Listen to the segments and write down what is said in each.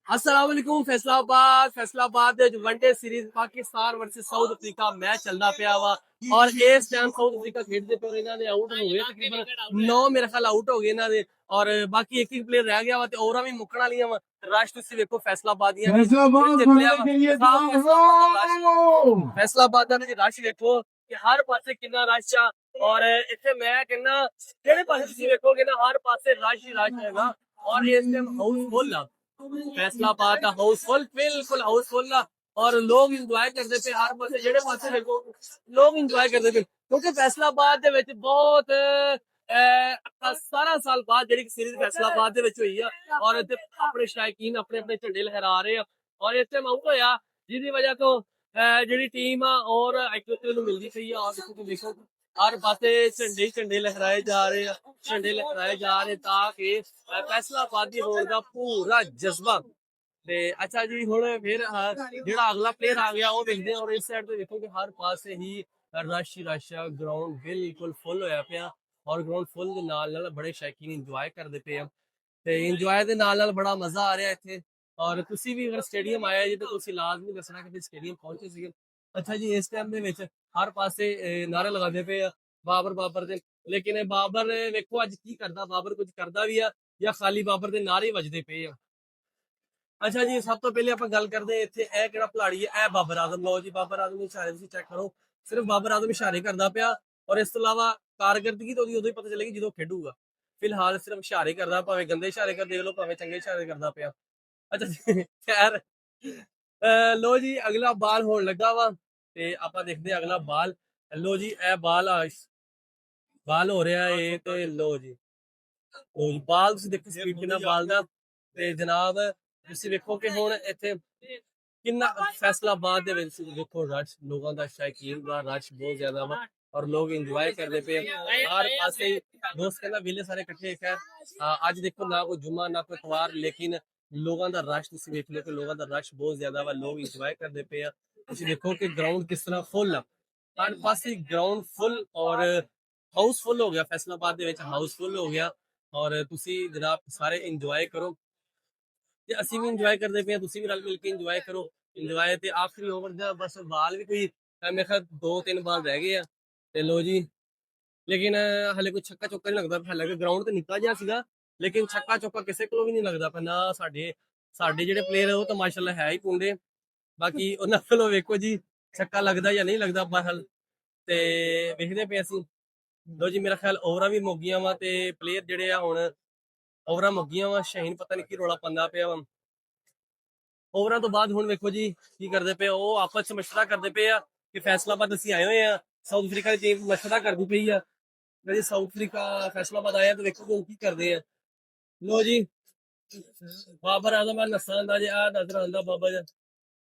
अस्सलाम वालेकुम। Faisalabad one day series Pakistan versus south Africa match चलदा पिया वा और इस टाइम साउथ अफ्रीका खेडदे पे और इन्हां दे आउट हो गए तकरीबन 9 मेरे ख्याल आउट हो गए इन्हां दे और बाकी एक प्लेयर रह गया वा ते ओवरां भी मुक्कण वालियां वा। रश तुसी देखो फैसलाबादियां फैसलाबाद दा रश देखो कि हर पासे किन्ना रश आ और इत्थे मैं कहना जेड़े पासे तुसी देखोगे ना हर पासे रश ही रश हैगा और इस टाइम हाउसफुल आ फैसलाबाद का हाउसफुल बिल्कुल हाउसफुल और लोग इंजॉय करते पे हर पासे जेड़े पासे देखो लोग इंजॉय करते पे क्योंकि फैसलाबाद दे विच बहुत 17 साल बाद जेड़ी सीरीज फैसलाबाद दे विच हुई है और इत्थे अपने शायकीन अपने अपने झंडे लहरा रहे हैं और इस टाइम आउट होया जिसदी वजह तो जेड़ी टीम आ और एक दूसरे ਨੂੰ ਮਿਲਦੀ ਪਈ ਆ और देखो हर पासे झंडे झंडे लहराए जा रहे हैं झंडे लहराए जा रहे ताकि फैसलाबादी होने का पूरा जज्बा ते अच्छा जी हुण फिर जेड़ा अगला प्लेयर आ गया वो देखते हैं और इस साइड पे देखो कि हर पासे ही रश ही रश है ग्राउंड बिल्कुल फुल होया पिया और ग्राउंड फुल दे नाल बड़े शौकीन इंजॉय करदे पे ते इंजॉय दे नाल बड़ा मजा आ रहा है इत्थे और तुसी भी अगर स्टेडियम आया जी तो तुसी लाजमी दसना कि स्टेडियम पहुंचे सी। अच्छा जी इस टाइम दे विच हर पासे नारे लगाते पे बाबर बाबर दे लेकिन बाबर वेखो अज की करदा बाबर कुछ करदा भी है या खाली बाबर दे नारे वजदे पे आ। अच्छा जी सब तो पहले ਆਪਾਂ ਗੱਲ ਕਰਦੇ ਇੱਥੇ ਇਹ ਕਿਹੜਾ ਖਿਲਾੜੀ ਹੈ ਇਹ ਬਾਬਰ ਆਜ਼ਮ ਲਓ ਜੀ ਬਾਬਰ ਆਜ਼ਮ ਦੇ ਇਸ਼ਾਰੇ ਤੁਸੀਂ ਚੈੱਕ ਕਰੋ ਸਿਰਫ ਬਾਬਰ ਆਜ਼ਮ ਇਸ਼ਾਰੇ ਕਰਦਾ ਪਿਆ ਔਰ ਇਸ ਤੋਂ ਇਲਾਵਾ ਕਾਰਗਰਦਗੀ ਤਾਂ ਉਹਦੀ ਉਦੋਂ ਹੀ ਪਤਾ ਚੱਲੇਗੀ ਜਦੋਂ ਖੇਡੂਗਾ ਫਿਲਹਾਲ ਸਿਰਫ ਇਸ਼ਾਰੇ ਕਰਦਾ ਭਾਵੇਂ ਗੰਦੇ ਇਸ਼ਾਰੇ ਕਰ ਦੇਖ ਲਓ ਭਾਵੇਂ ਚੰਗੇ ਇਸ਼ਾਰੇ ਕਰਦਾ ਪਿਆ। ਅੱਛਾ ਜੀ ਖੈਰ ਲੋ ਜੀ ਅਗਲਾ ਬਾਲ ਹੋਣ ਲੱਗਾ ਵਾ ਤੇ ਆਪਾਂ ਦੇਖਦੇ ਹਾਂ ਅਗਲਾ ਬਾਲ ਲੋ ਜੀ ਇਹ ਬਾਲ ਹੋ ਰਿਹਾ ਏ ਤੇ ਲੋ ਜੀ ਬਾਲ ਤੁਸੀਂ ਦੇਖੋ ਸਪੀਡ ਕਿੰਨਾ ਬਾਲ ਦਾ ਤੇ ਜਨਾਬ ਤੁਸੀਂ ਵੇਖੋ ਕਿ ਹੁਣ ਇੱਥੇ ਕਿੰਨਾ फैसलाबाद ਦੇ ਵਿੱਚ ਦੇਖੋ रश लोगों का शौकीन ਦਾ रश बहुत ज्यादा ਵਾ और लोग इंजॉय करते पे हर पासे दोस्त कहना वेले सारे इकट्ठे खैर आज देखो ना कोई जुम्मा ना कोई इतवार लेकिन लोगों का रश ਤੁਸੀਂ ਵੇਖ ਲਿਓ ਕਿ ਲੋਕਾਂ ਦਾ ਰਸ਼ ਬਹੁਤ ਜ਼ਿਆਦਾ ਵਾ ਲੋਕ ਇੰਜੋਏ ਕਰਦੇ ਪਏ ਆ ਤੁਸੀਂ ਦੇਖੋ ਕਿ ਗਰਾਊਂਡ ਕਿਸ ਤਰ੍ਹਾਂ ਫੁੱਲ ਆ ਹਰ ਪਾਸੇ ਗਰਾਊਂਡ ਫੁੱਲ ਔਰ ਹਾਊਸਫੁੱਲ ਹੋ ਗਿਆ ਫੈਸਲਾਬਾਦ ਦੇ ਵਿੱਚ ਹਾਊਸਫੁੱਲ ਹੋ ਗਿਆ ਔਰ ਤੁਸੀਂ ਜਨਾਬ ਸਾਰੇ ਇੰਜੋਏ ਕਰੋ ਤੇ ਅਸੀਂ ਵੀ ਇੰਜੋਏ ਕਰਦੇ ਪਏ ਆ ਤੁਸੀਂ ਵੀ ਰਲ ਮਿਲ ਕੇ ਇੰਜੋਏ ਕਰੋ ਇੰਜੋਏ ਤੇ ਆਖਰੀ ਓਵਰ ਦਾ ਬਸ ਬਾਲ ਵੀ ਕੋਈ ਮੇਰੇ ਖਿਆਲ 2-3 ਬਾਲ ਰਹਿ ਗਏ ਆ ਤੇ ਲੋ ਜੀ ਲੇਕਿਨ ਹਲੇ ਕੋਈ ਛੱਕਾ ਚੌਕਾ ਨਹੀਂ ਲੱਗਦਾ ਹਾਲਾਂਕਿ ਗਰਾਊਂਡ ਤੇ ਨਿੱਕਾ ਜਿਹਾ ਸੀਗਾ ਲੇਕਿਨ ਛੱਕਾ ਚੌਕਾ ਕਿਸੇ ਕੋਲੋਂ ਵੀ ਨਹੀਂ ਲੱਗਦਾ ਪਰ ਨਾ ਸਾਡੇ ਸਾਡੇ ਜਿਹੜੇ ਪਲੇਅਰ ਉਹ ਤਾਂ ਮਾਸ਼ਾਅੱਲਾ ਹੈ ਹੀ ਪੁੰਡੇ ਬਾਕੀ ਉਹਨਾਂ ਕੋਲੋਂ ਵੇਖੋ ਜੀ ਛੱਕਾ ਲੱਗਦਾ ਜਾਂ ਨਹੀਂ ਲੱਗਦਾ ਬਾਹਰ ਤੇ ਵੇਖਦੇ ਪਏ ਅਸੀਂ ਲੋ ਜੀ ਮੇਰਾ ਖਿਆਲ ਓਵਰਾਂ ਵੀ ਮੁੱਕ ਗਈਆਂ ਵਾ ਤੇ ਪਲੇਅਰ ਜਿਹੜੇ ਆ ਹੁਣ ਓਵਰਾਂ ਮੁੱਕ ਗਈਆਂ ਵਾ ਸ਼ਹੀਨ ਪਤਾ ਨਹੀਂ ਕੀ ਰੋਲਾ ਪੰਦਾ ਪਿਆ ਵਾ ਓਵਰਾਂ ਤੋਂ ਬਾਅਦ ਹੁਣ ਵੇਖੋ ਜੀ ਕੀ ਕਰਦੇ ਪਏ ਉਹ ਆਪਸ ਵਿੱਚ ਮਸ਼ਵਰਾ ਕਰਦੇ ਪਏ ਆ ਕਿ ਫੈਸਲਾਬਾਦ ਅਸੀਂ ਆਏ ਹੋਏ ਆ ਸਾਊਥ ਅਫਰੀਕਾ ਦੀ ਟੀਮ ਮਸ਼ਵਰਾ ਕਰਦੀ ਪਈ ਆ ਜੇ ਸਾਊਥ ਅਫਰੀਕਾ ਫੈਸਲਾਬਾਦ ਆਇਆ ਤਾਂ ਵੇਖੋ ਉਹ ਕੀ ਕਰਦੇ ਆ। ਲੋ ਜੀ ਬਾਬਰ ਆਜ਼ਮ ਨਸਾ ਦਾ ਜੇ ਆ ਨਜ਼ਰ ਆਉਂਦਾ ਬਾਬਾ ਜੀ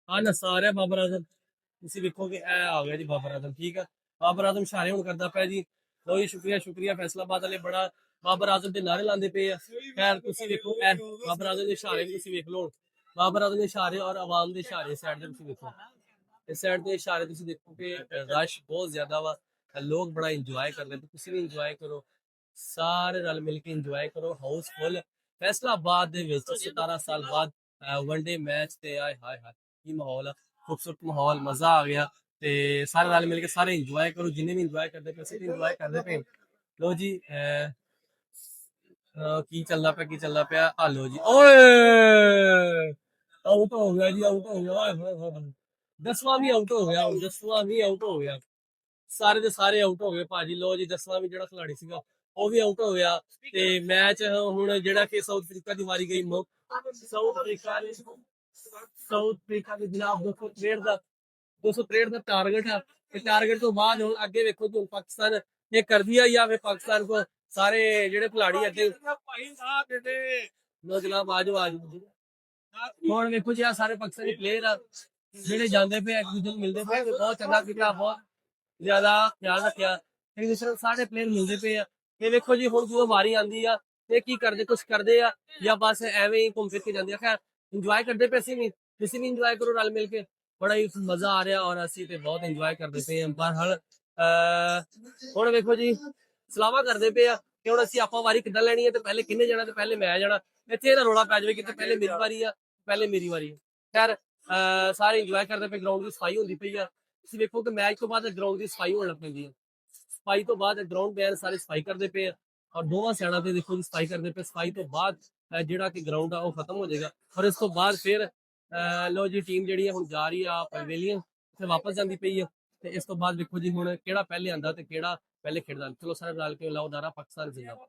ਆ ਨਸਾ ਆ ਰਿਹਾ ਬਾਬਰ ਆਜ਼ਮ ਤੁਸੀਂ ਵੇਖੋ ਕਿ ਇਹ ਆ ਗਿਆ ਜੀ ਬਾਬਰ ਆਜ਼ਮ ਠੀਕ ਆ ਬਾਬਰ ਆਜ਼ਮ ਇਸ਼ਾਰੇ ਹੁਣ ਕਰਦਾ ਪਿਆ ਜੀ। ਲੋ ਜੀ ਸ਼ੁਕਰੀਆ ਫੈਸਲਾਬਾਦ ਵਾਲੇ ਬੜਾ ਬਾਬਰ ਆਜ਼ਮ ਦੇ ਨਾਰੇ ਲਾਉਂਦੇ ਪਏ ਆ ਖੈਰ ਤੁਸੀਂ ਵੇਖੋ ਇਹ ਬਾਬਰ ਆਜ਼ਮ ਦੇ ਇਸ਼ਾਰੇ ਵੀ ਤੁਸੀਂ ਵੇਖ ਲਓ बाबर आजम के इशारे और आवाम के इशारे साइड से देखो इस साइड के इशारे देखो कि रश बहुत ज्यादा वा लोग बड़ा इंजॉय कर रहे तुम भी इंजॉय करो सारे रल मिल के इंजॉय करो हाउसफुल फैसलाबाद 17 साल बाद वनडे मैच ते आए हाय हाय की माहौल खूबसूरत माहौल मजा आ गया ते सारे रल मिल के सारे इंजॉय करो जिन्हें भी इंजॉय करते पे इंजॉय करते पे लो जी की चलना पिया हालो जी ओए आउट हो गया जी आउट हो गया 10वां भी आउट हो गया 10वां भी आउट हो गया ਸਾਰੇ ਦੇ ਸਾਰੇ ਆਊਟ ਹੋ ਗਏ ਭਾਜੀ ਲੋ ਜੀ 10ਵਾਂ ਵੀ ਜਿਹੜਾ ਖਿਲਾੜੀ ਸੀਗਾ ਉਹ ਵੀ ਆਊਟ ਹੋ ਗਿਆ ਤੇ ਮੈਚ ਹੁਣ ਜਿਹੜਾ ਕਿ ਸਾਊਥ ਅਫਰੀਕਾ ਦੀ ਵਾਰੀ ਗਈ ਸਾਊਥ ਅਫਰੀਕਾ ਦੇ ਜਨਾਬ 263 ਦਾ ਟਾਰਗੇਟ ਹੈ ਤੇ ਟਾਰਗੇਟ ਤੋਂ ਬਾਅਦ ਹੁਣ ਅੱਗੇ ਵੇਖੋ ਕਿ ਪਾਕਿਸਤਾਨ ਇਹ ਕਰਦੀ ਆ ਜਾਂ ਫਿਰ ਪਾਕਿਸਤਾਨ ਕੋ ਸਾਰੇ ਜਿਹੜੇ ਖਿਲਾੜੀ ਅੱਗੇ ਲੋ ਜਨਾਬ ਆਜੋ ਹੁਣ ਵੇਖੋ ਜੀ ਆ ਸਾਰੇ ਪਾਕਿਸਤਾਨੀ ਪਲੇਅਰ ਆ ਜਿਹੜੇ ਜਾਂਦੇ ਪਏ ਇੱਕ ਦੂਜੇ ਨੂੰ ਮਿਲਦੇ ਪਏ ਬਹੁਤ ਚੰਗਾ ਕੀਤਾ ਬਹੁਤ ਜ਼ਿਆਦਾ ਖਿਆਲ ਰੱਖਿਆ ਇੱਕ ਦੂਸਰੇ ਨੂੰ ਸਾਰੇ ਪਲੇਅਰ ਮਿਲਦੇ ਪਏ ਆ ਇਹ ਵੇਖੋ ਜੀ ਹੁਣ ਜਦੋਂ ਵਾਰੀ ਆਉਂਦੀ ਆ ਇਹ ਕੀ ਕਰਦੇ ਕੁਛ ਕਰਦੇ ਆ ਜਾਂ ਬਸ ਐਵੇਂ ਹੀ ਘੁੰਮ ਫਿਰ ਕੇ ਜਾਂਦੇ ਆ ਖੈਰ ਇੰਜੋਏ ਕਰਦੇ ਪਏ ਅਸੀਂ ਵੀ ਤੁਸੀਂ ਵੀ ਇੰਜੋਏ ਕਰੋ ਰਲ ਮਿਲ ਕੇ ਬੜਾ ਹੀ ਮਜ਼ਾ ਆ ਰਿਹਾ ਔਰ ਅਸੀਂ ਤੇ ਬਹੁਤ ਇੰਜੋਏ ਕਰਦੇ ਪਏ ਆ ਬਹਰਹਾਲ ਹੁਣ ਵੇਖੋ ਜੀ ਸਲਾਵਾ ਕਰਦੇ ਪਏ ਆ ਕਿ ਹੁਣ ਅਸੀਂ ਆਪਾਂ ਵਾਰੀ ਕਿੱਦਾਂ ਲੈਣੀ ਹੈ ਤੇ ਪਹਿਲੇ ਕਿੰਨੇ ਜਾਣਾ ਤੇ ਪਹਿਲੇ ਮੈਂ ਜਾਣਾ ਇੱਥੇ ਇਹਦਾ ਰੌਲਾ ਪੈ ਜਾਵੇ ਕਿ ਪਹਿਲੇ ਮੇਰੀ ਵਾਰੀ ਆ ਪਹਿਲੇ ਮੇਰੀ ਵਾਰੀ ਹੈ। ਖੈਰ ਸਾਰੇ ਇੰਜੋਏ ਕਰਦੇ ਪਏ, ਗਰਾਊਂਡ ਦੀ ਸਫਾਈ ਹੁੰਦੀ ਪਈ ਆ। ਤੁਸੀਂ ਵੇਖੋ ਕਿ ਮੈਚ ਤੋਂ ਬਾਅਦ ਗਰਾਊਂਡ ਦੀ ਸਫਾਈ ਹੋਣ ਲੱਗ ਪੈਂਦੀ ਹੈ। ਸਫਾਈ ਤੋਂ ਬਾਅਦ ਗਰਾਊਂਡ ਬੈਨ ਸਾਰੇ ਸਫਾਈ ਕਰਦੇ ਪਏ ਆ, ਔਰ ਦੋਵਾਂ ਸਾਈਡਾਂ ਤੇ ਦੇਖੋ ਜੀ ਸਫਾਈ ਕਰਦੇ ਪਏ। ਸਫਾਈ ਤੋਂ ਬਾਅਦ ਜਿਹੜਾ ਕਿ ਗਰਾਊਂਡ ਆ ਉਹ ਖਤਮ ਹੋ ਜਾਏਗਾ, ਔਰ ਇਸ ਤੋਂ ਬਾਅਦ ਫਿਰ ਲੋ ਜੀ ਟੀਮ ਜਿਹੜੀ ਹੈ ਹੁਣ ਜਾ ਰਹੀ ਆ ਪੈਵੇਲੀਅਨ ਤੇ ਵਾਪਸ ਜਾਂਦੀ ਪਈ ਆ। ਤੇ ਇਸ ਤੋਂ ਬਾਅਦ ਦੇਖੋ ਜੀ ਹੁਣ ਕਿਹੜਾ ਪਹਿਲੇ ਆਂਦਾ ਤੇ ਕਿਹੜਾ ਪਹਿਲੇ ਖੇਡਦਾ। ਚਲੋ ਸਾਰੇ ਰਲ ਕੇ ਲਾਓ ਨਾਰਾ ਪਾਕਿਸਤਾਨ ਜ਼ਿੰਦਾਬਾਦ।